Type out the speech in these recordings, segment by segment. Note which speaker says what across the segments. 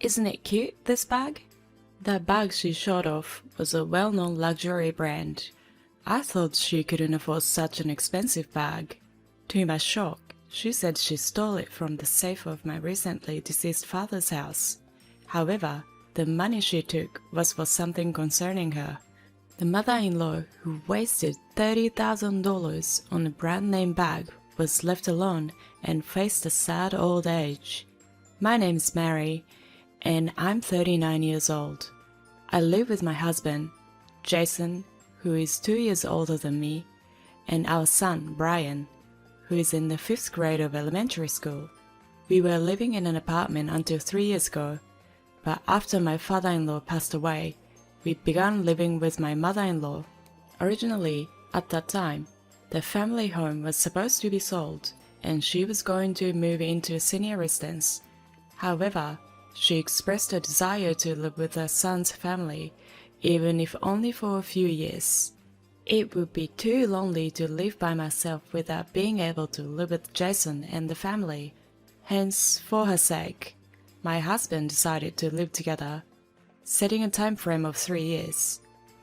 Speaker 1: Isn't it cute, this bag? The bag she showed off was a well-known luxury brand. I thought she couldn't afford such an expensive bag. To my shock, she said she stole it from the safe of my recently deceased father's house. However, the money she took was for something concerning her. The mother-in-law who wasted $30,000 on a brand-name bag was left alone and faced a sad old age. My name's Mary, and I'm 39 years old. I live with my husband, Jason, who is 2 years older than me, and our son, Brian, who is in the 5th grade of elementary school. We were living in an apartment until 3 years ago, but after my father-in-law passed away, we began living with my mother-in-law. Originally, at that time, the family home was supposed to be sold, and she was going to move into a senior residence. However, she expressed a desire to live with her son's family, even if only for a few years. It would be too lonely to live by myself without being able to live with Jason and the family. Hence, for her sake, my husband decided to live together, setting a time frame of 3 years.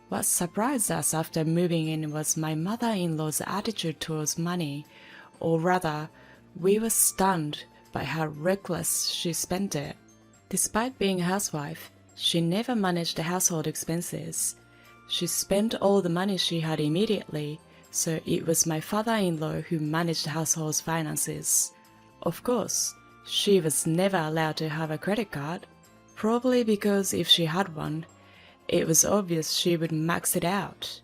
Speaker 1: What surprised us after moving in was my mother-in-law's attitude towards money, or rather, we were stunned by how reckless she spent it. Despite being a housewife, she never managed the household expenses. She spent all the money she had immediately, so it was my father-in-law who managed the household's finances. Of course, she was never allowed to have a credit card, probably because if she had one, it was obvious she would max it out.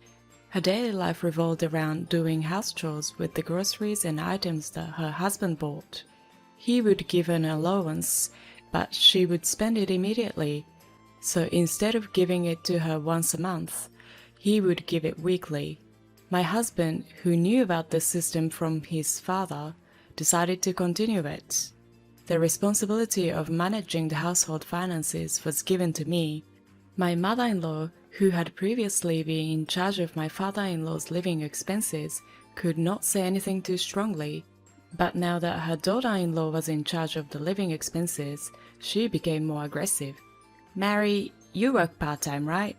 Speaker 1: Her daily life revolved around doing house chores with the groceries and items that her husband bought. He would give her an allowance, but she would spend it immediately. So instead of giving it to her once a month, he would give it weekly. My husband, who knew about the system from his father, decided to continue it. The responsibility of managing the household finances was given to me. My mother-in-law, who had previously been in charge of my father-in-law's living expenses, could not say anything too strongly. But now that her daughter-in-law was in charge of the living expenses, she became more aggressive. "Mary, you work part-time, right?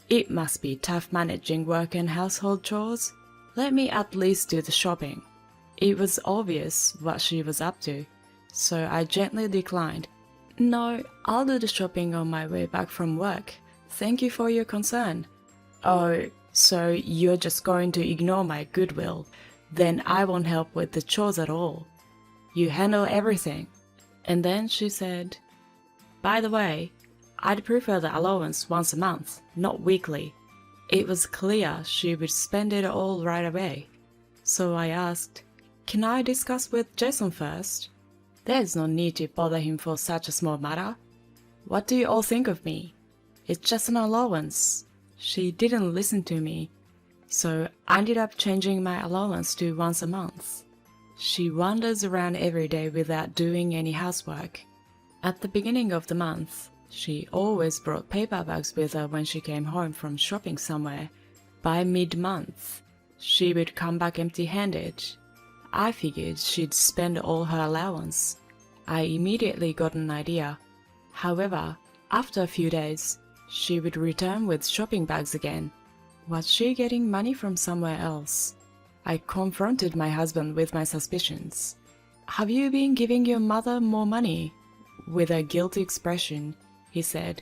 Speaker 1: It must be tough managing work and household chores. Let me at least do the shopping." It was obvious what she was up to, so I gently declined. "No, I'll do the shopping on my way back from work. Thank you for your concern." "Oh, so you're just going to ignore my goodwill? Then I won't help with the chores at all. You handle everything." And then she said, "By the way, I'd prefer the allowance once a month, not weekly." It was clear she would spend it all right away. So I asked, "Can I discuss with Jason first? There's no need to bother him for such a small matter. What do you all think of me? It's just an allowance." She didn't listen to me, so I ended up changing my allowance to once a month. She wanders around every day without doing any housework. At the beginning of the month, she always brought paper bags with her when she came home from shopping somewhere. By mid-month, she would come back empty-handed. I figured she'd spend all her allowance. I immediately got an idea. However, after a few days, she would return with shopping bags again. Was she getting money from somewhere else? I confronted my husband with my suspicions. "Have you been giving your mother more money?" With a guilty expression, he said.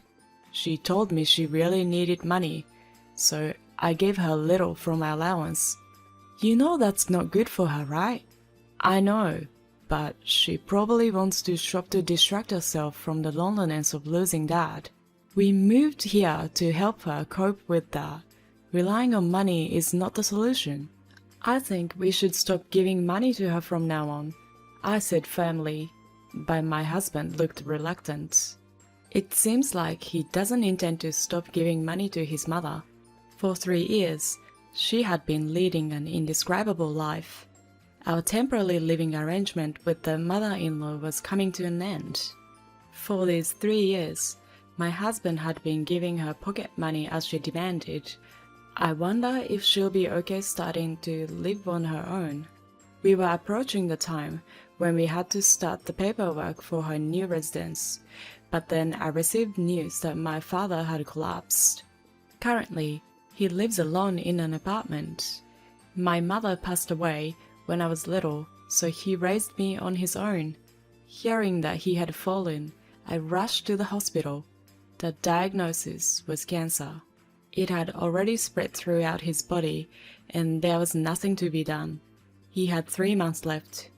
Speaker 1: "She told me she really needed money, so I gave her a little from my allowance." "You know that's not good for her, right?" "I know, but she probably wants to shop to distract herself from the loneliness of losing Dad. We moved here to help her cope with that. Relying on money is not the solution. I think we should stop giving money to her from now on," I said firmly, but my husband looked reluctant. It seems like he doesn't intend to stop giving money to his mother. For 3 years, she had been leading an indescribable life. Our temporary living arrangement with the mother-in-law was coming to an end. For these 3 years, my husband had been giving her pocket money as she demanded. I wonder if she'll be okay starting to live on her own. We were approaching the time when we had to start the paperwork for her new residence, but then I received news that my father had collapsed. Currently, he lives alone in an apartment. My mother passed away when I was little, so he raised me on his own. Hearing that he had fallen, I rushed to the hospital. The diagnosis was cancer. It had already spread throughout his body, and there was nothing to be done. He had 3 months left.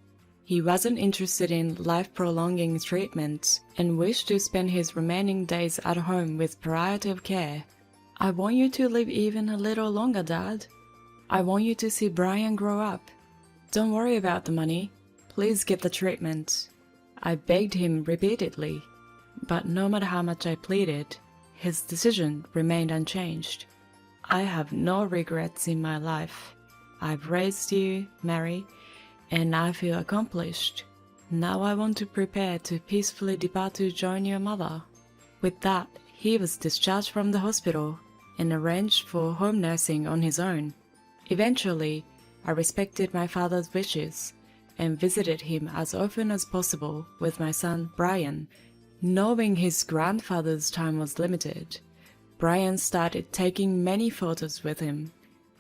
Speaker 1: He wasn't interested in life-prolonging treatment and wished to spend his remaining days at home with palliative care. "I want you to live even a little longer, Dad. I want you to see Brian grow up. Don't worry about the money. Please get the treatment." I begged him repeatedly, but no matter how much I pleaded, his decision remained unchanged. I have no regrets in my life. I've raised you, Mary, and I feel accomplished. Now I want to prepare to peacefully depart to join your mother. With that, he was discharged from the hospital and arranged for home nursing on his own. Eventually, I respected my father's wishes and visited him as often as possible with my son Brian. Knowing his grandfather's time was limited, Brian started taking many photos with him.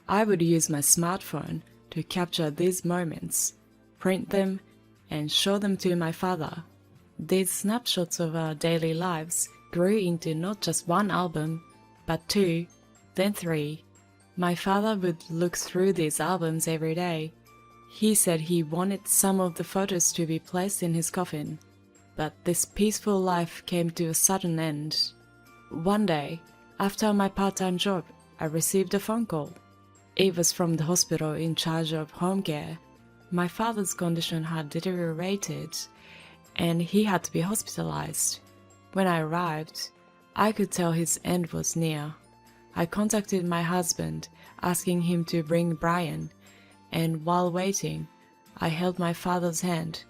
Speaker 1: I would use my smartphone to capture these moments, print them, and show them to my father. These snapshots of our daily lives grew into not just one album, but 2, then 3. My father would look through these albums every day. He said he wanted some of the photos to be placed in his coffin, but this peaceful life came to a sudden end. One day, after my part-time job, I received a phone call. It was from the hospital in charge of home care. My father's condition had deteriorated, and he had to be hospitalized. When I arrived, I could tell his end was near. I contacted my husband, asking him to bring Brian, and while waiting, I held my father's hand,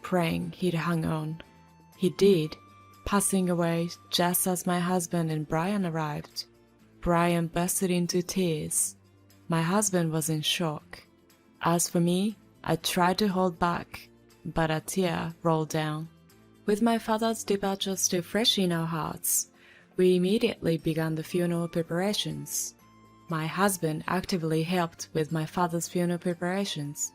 Speaker 1: praying he'd hang on. He did, passing away just as my husband and Brian arrived. Brian bursted into tears. My husband was in shock. As for me, I tried to hold back, but a tear rolled down. With my father's departure still fresh in our hearts, we immediately began the funeral preparations. My husband actively helped with my father's funeral preparations.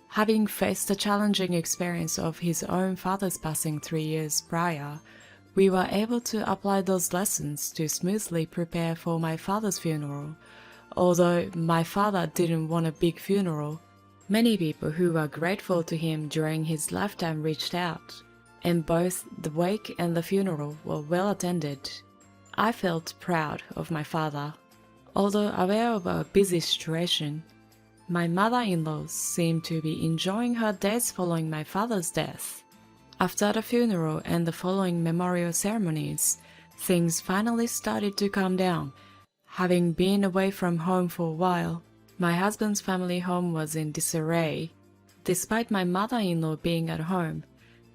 Speaker 1: Having faced the challenging experience of his own father's passing 3 years prior, we were able to apply those lessons to smoothly prepare for my father's funeral. Although my father didn't want a big funeral, many people who were grateful to him during his lifetime reached out, and both the wake and the funeral were well attended. I felt proud of my father. Although aware of our busy situation, my mother-in-law seemed to be enjoying her days following my father's death. After the funeral and the following memorial ceremonies, things finally started to calm down. Having been away from home for a while, my husband's family home was in disarray. Despite my mother-in-law being at home,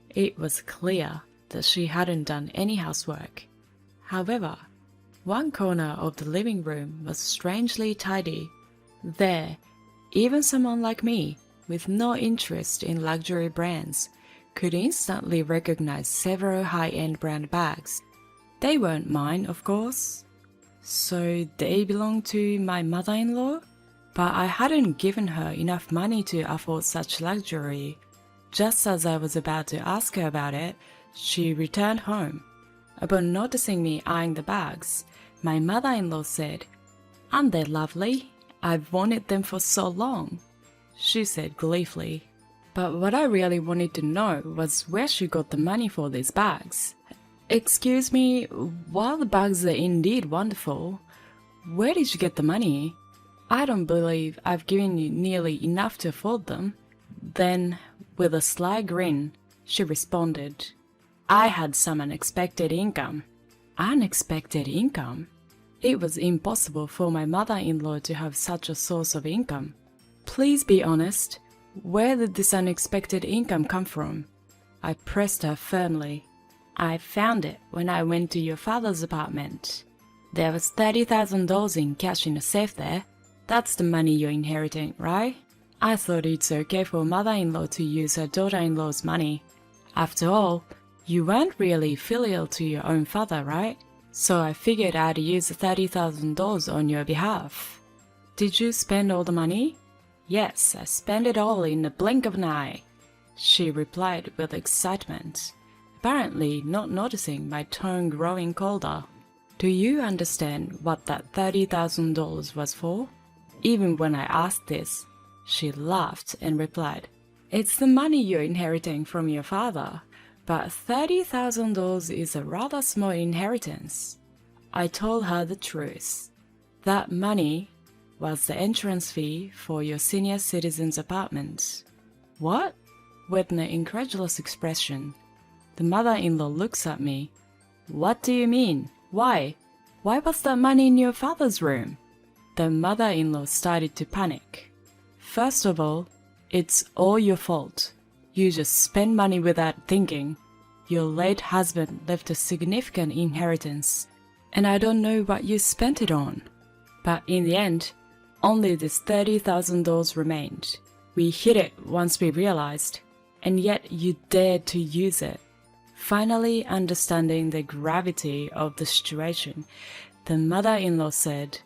Speaker 1: it was clear that she hadn't done any housework. However, one corner of the living room was strangely tidy. There, even someone like me, with no interest in luxury brands, could instantly recognize several high-end brand bags. They weren't mine, of course. So they belonged to my mother-in-law? But I hadn't given her enough money to afford such luxury. Just as I was about to ask her about it, she returned home. Upon noticing me eyeing the bags, my mother-in-law said, "Aren't they lovely? I've wanted them for so long," she said gleefully. But what I really wanted to know was where she got the money for these bags. "Excuse me, while the bags are indeed wonderful, where did you get the money? I don't believe I've given you nearly enough to afford them." Then, with a sly grin, she responded, "I had some unexpected income." Unexpected income? It was impossible for my mother-in-law to have such a source of income. "Please be honest. Where did this unexpected income come from?" I pressed her firmly. "I found it when I went to your father's apartment. There was $30,000 in cash in a safe there. That's the money you're inheriting, right? I thought it's okay for mother-in-law to use her daughter-in-law's money. After all, you weren't really filial to your own father, right? So I figured I'd use the $30,000 on your behalf. Did you spend all the money? Yes, I spent it all in the blink of an eye, she replied with excitement, apparently not noticing my tone growing colder. Do you understand what that $30,000 was for? Even when I asked this, she laughed and replied, "It's the money you're inheriting from your father, but $30,000 is a rather small inheritance." I told her the truth. That money was the entrance fee for your senior citizen's apartment. What? With an incredulous expression, the mother-in-law looks at me. What do you mean? Why? Why was that money in your father's room? The mother-in-law started to panic. First of all, it's all your fault. You just spend money without thinking. Your late husband left a significant inheritance, and I don't know what you spent it on. But in the end, only this $30,000 remained. We hid it once we realized, and yet you dared to use it. Finally understanding the gravity of the situation, the mother-in-law said,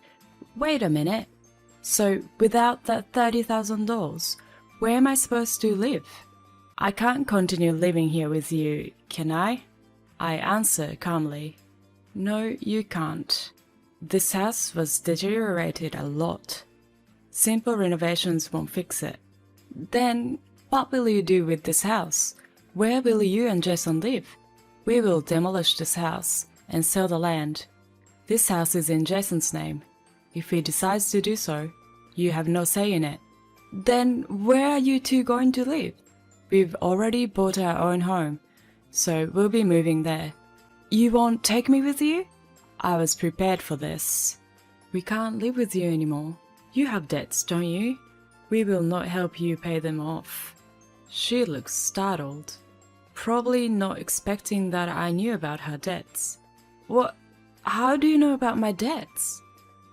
Speaker 1: "Wait a minute. So without that $30,000, where am I supposed to live? I can't continue living here with you, can I?" I answer calmly, "No, you can't. This house was deteriorated a lot. Simple renovations won't fix it." "Then what will you do with this house? Where will you and Jason live?" "We will demolish this house and sell the land. This house is in Jason's name. If he decides to do so, you have no say in it." "Then where are you two going to live?" "We've already bought our own home, so we'll be moving there." "You won't take me with you?" I was prepared for this. "We can't live with you anymore. You have debts, don't you? We will not help you pay them off." She looked startled, probably not expecting that I knew about her debts. "What? How do you know about my debts?"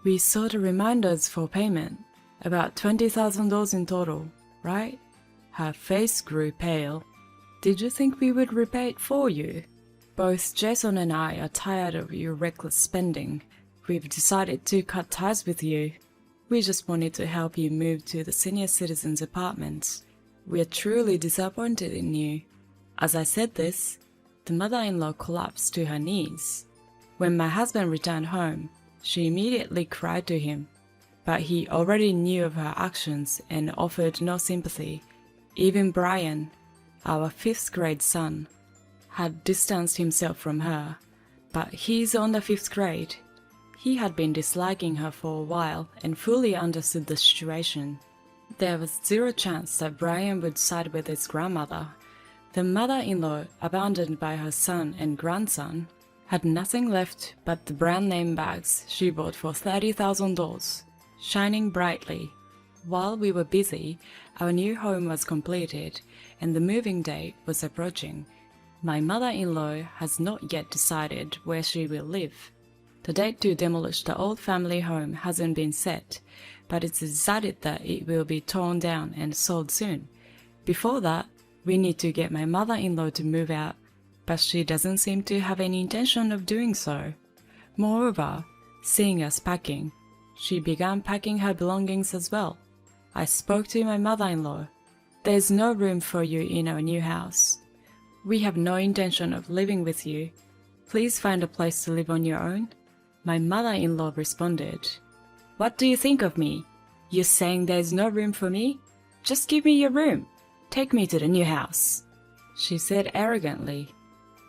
Speaker 1: "We saw the reminders for payment, about $20,000 in total, right?" Her face grew pale. "Did you think we would repay it for you? Both Jason and I are tired of your reckless spending. We've decided to cut ties with you. We just wanted to help you move to the senior citizens' apartment. We are truly disappointed in you." As I said this, the mother-in-law collapsed to her knees. When my husband returned home, she immediately cried to him, but he already knew of her actions and offered no sympathy. Even Brian, our 5th grade son, had distanced himself from her, but he's on the 5th grade. He had been disliking her for a while and fully understood the situation. There was zero chance that Brian would side with his grandmother. The mother-in-law, abandoned by her son and grandson, had nothing left but the brand-name bags she bought for $30,000, shining brightly. While we were busy, our new home was completed and the moving date was approaching. My mother-in-law has not yet decided where she will live. The date to demolish the old family home hasn't been set, but it's decided that it will be torn down and sold soon. Before that, we need to get my mother-in-law to move out, but she doesn't seem to have any intention of doing so. Moreover, seeing us packing, she began packing her belongings as well. I spoke to my mother-in-law. "There's no room for you in our new house. We have no intention of living with you. Please find a place to live on your own." My mother-in-law responded, "What do you think of me? You're saying there's no room for me? Just give me your room. Take me to the new house," she said arrogantly.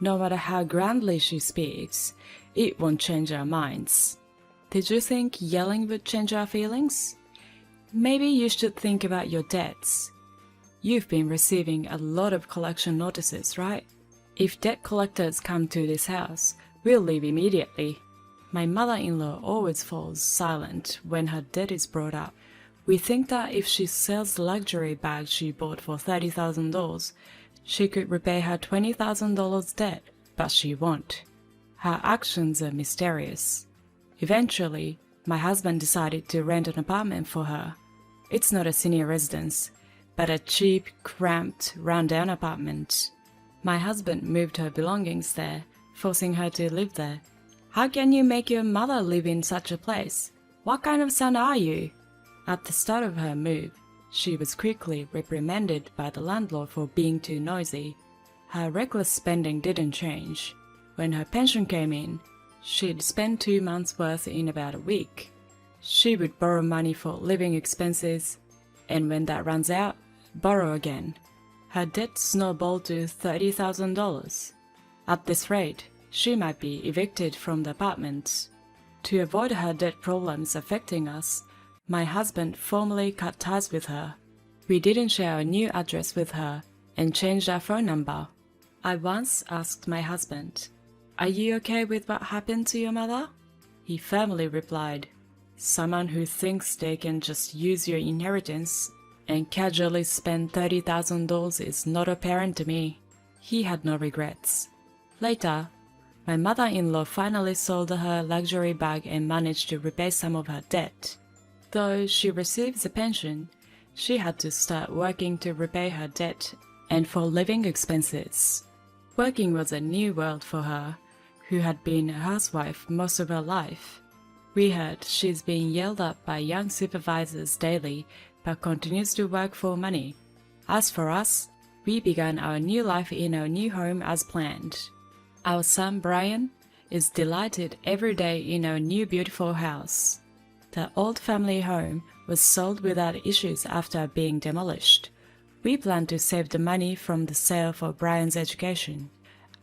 Speaker 1: No matter how grandly she speaks, it won't change our minds. Did you think yelling would change our feelings? Maybe you should think about your debts. You've been receiving a lot of collection notices, right? If debt collectors come to this house, we'll leave immediately. My mother-in-law always falls silent when her debt is brought up. We think that if she sells the luxury bag she bought for $30,000, she could repay her $20,000 debt, but she won't. Her actions are mysterious. Eventually, my husband decided to rent an apartment for her. It's not a senior residence, but a cheap, cramped, run-down apartment. My husband moved her belongings there, forcing her to live there. How can you make your mother live in such a place? What kind of son are you? At the start of her move, she was quickly reprimanded by the landlord for being too noisy. Her reckless spending didn't change. When her pension came in, she'd spend 2 months' worth in about a week. She would borrow money for living expenses, and when that runs out, borrow again. Her debt snowballed to $30,000. At this rate, she might be evicted from the apartment. To avoid her debt problems affecting us, my husband formally cut ties with her. We didn't share a new address with her and changed our phone number. I once asked my husband, "Are you okay with what happened to your mother?" He firmly replied, "Someone who thinks they can just use your inheritance and casually spend $30,000 is not a parent to me." He had no regrets. Later, my mother-in-law finally sold her luxury bag and managed to repay some of her debt. Though she receives a pension, she had to start working to repay her debt and for living expenses. Working was a new world for her, who had been a housewife most of her life. We heard she's being yelled at by young supervisors daily, but continues to work for money. As for us, we began our new life in our new home as planned. Our son Brian is delighted every day in our new beautiful house. The old family home was sold without issues after being demolished. We plan to save the money from the sale for Brian's education.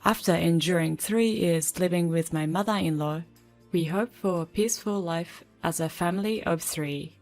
Speaker 1: After enduring 3 years living with my mother-in-law, we hope for a peaceful life as a family of 3.